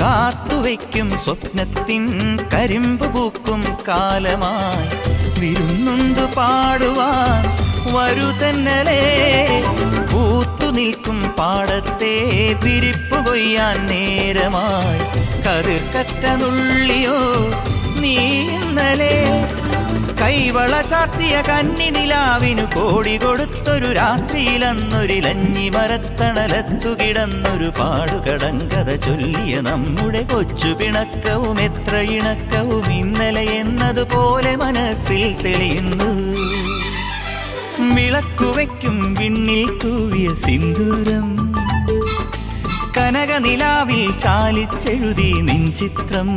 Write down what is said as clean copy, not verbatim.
കാത്തുവയ്ക്കും സ്വപ്നത്തിൻ കരിമ്പ് പൂക്കും കാലമായി വിരുന്നുണ്ട് പാടുവാൻ വരുതന്നലേ പൂത്തു നിൽക്കും പാടത്തെ പിരിപ്പു കൊയ്യാൻ നേരമായി കതിർക്കറ്റ നുള്ളിയോ നീ ഇന്നലെ കൈവള ചാർത്തിയ കന്നി നിലാവിനു കോടി കൊടുത്തൊരു രാത്രിയിലന്നൊരിലഞ്ഞി മരത്തണലത്തു കിടന്നൊരു പാടുകടങ്കഥ ചൊല്ലിയ നമ്മുടെ കൊച്ചു പിണക്കവും എത്ര ഇണക്കവും ഇന്നലെ എന്നതുപോലെ മനസ്സിൽ തെളിയുന്നു വിളക്കുവയ്ക്കും വിണ്ണിൽ തൂവിയ സിന്ദൂരം കനകനിലാവിൽ ചാലിച്ചെഴുതി നിൻ ചിത്രം